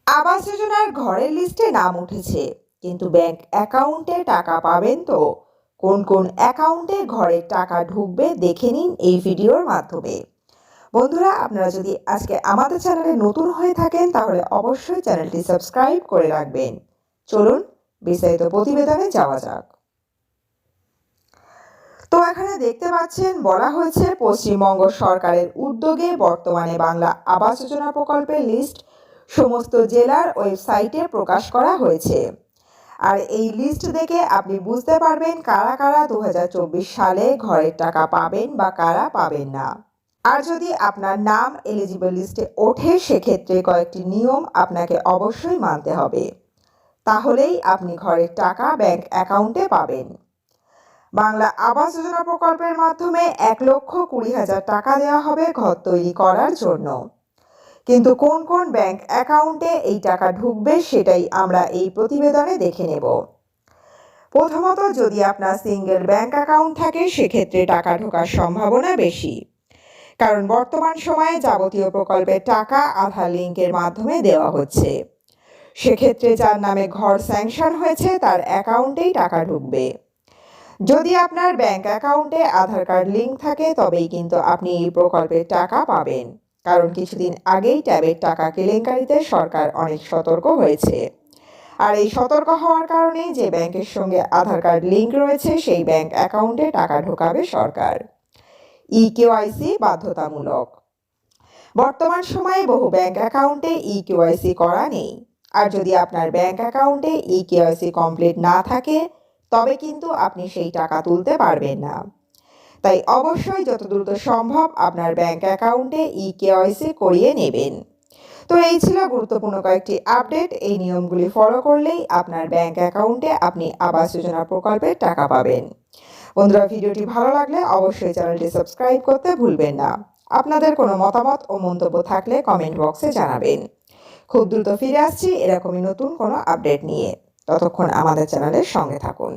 আবাস যোজনার ঘরের লিস্টে নাম উঠেছে, কিন্তু ব্যাংক অ্যাকাউন্টে টাকা পাবেন তো? কোন কোন অ্যাকাউন্টে ঘরের টাকা ঢুকবে দেখে নিন এই ভিডিওর মাধ্যমে। বন্ধুরা, আপনারা যদি আজকে আমাদের চ্যানেলে নতুন হয়ে থাকেন তাহলে অবশ্যই চ্যানেলটি সাবস্ক্রাইব করে রাখবেন। চলুন বিস্তারিত প্রতিবেদনে যাওয়া যাক। তো এখানে দেখতে পাচ্ছেন বলা হয়েছে পশ্চিমবঙ্গ সরকারের উদ্যোগে বর্তমানে বাংলা আবাস যোজনা প্রকল্পের লিস্ট সমস্ত জেলার ওয়েবসাইটে প্রকাশ করা হয়েছে। আর এই লিস্ট দেখে আপনি বুঝতে পারবেন কারা কারা 2024 সালে ঘরের টাকা পাবেন বা কারা পাবেন না। আর যদি আপনার নাম এলিজিবল লিস্টে ওঠে সেক্ষেত্রে কয়েকটি নিয়ম আপনাকে অবশ্যই মানতে হবে, তাহলেই আপনি ঘরের টাকা ব্যাংক অ্যাকাউন্টে পাবেন। বাংলা আবাস যোজনা প্রকল্পের মাধ্যমে 1,20,000 টাকা দেওয়া হবে ঘর তৈরি করার জন্য। কিন্তু কোন কোন ব্যাংক অ্যাকাউন্টে এই টাকা ঢুকবে সেটাই আমরা এই প্রতিবেদনে দেখে নেব। প্রথমত, যদি আপনার সিঙ্গেল ব্যাংক অ্যাকাউন্ট থাকে সেক্ষেত্রে টাকা ঢোকার সম্ভাবনা বেশি, কারণ বর্তমান সময়ে যাবতীয় প্রকল্পের টাকা আধার লিঙ্কের মাধ্যমে দেওয়া হচ্ছে। সেক্ষেত্রে যার নামে ঘর স্যাংশন হয়েছে তার অ্যাকাউন্টেই টাকা ঢুকবে। যদি আপনার ব্যাংক অ্যাকাউন্টে আধার কার্ড লিঙ্ক থাকে তবেই কিন্তু আপনি এই প্রকল্পের টাকা পাবেন, কারণ কিছুদিন আগেই ট্যাবের টাকা কেলেঙ্কারিতে সরকার অনেক সতর্ক হয়েছে। আর এই সতর্ক হওয়ার কারণে যে ব্যাংকের সঙ্গে আধার কার্ড লিঙ্ক রয়েছে সেই ব্যাংক অ্যাকাউন্টে টাকা ঢোকাবে সরকার। ইকেওয়াইসি বাধ্যতামূলক। বর্তমান সময়ে বহু ব্যাংক অ্যাকাউন্টে ইকেওয়াইসি করা নেই। আর যদি আপনার ব্যাংক অ্যাকাউন্টে ইকেওয়াইসি কমপ্লিট না থাকে তবে কিন্তু আপনি সেই টাকা তুলতে পারবেন না। তাই অবশ্যই যত দ্রুত সম্ভব আপনার ব্যাংক অ্যাকাউন্টে ইকেওয়াইসি করিয়ে নেবেন। তো এই ছিল গুরুত্বপূর্ণ কয়েকটি আপডেট। এই নিয়মগুলি ফলো করলেই আপনার ব্যাংক অ্যাকাউন্টে আপনি আবাস যোজনা প্রকল্পের টাকা পাবেন। বন্ধুরা, ভিডিওটি ভালো লাগলে অবশ্যই চ্যানেলটি সাবস্ক্রাইব করতে ভুলবেন না। আপনাদের কোনো মতামত ও মন্তব্য থাকলে কমেন্ট বক্সে জানাবেন। খুব দ্রুত ফিরে আসছি এরকমই নতুন কোনো আপডেট নিয়ে। ততক্ষণ আমাদের চ্যানেলের সঙ্গে থাকুন।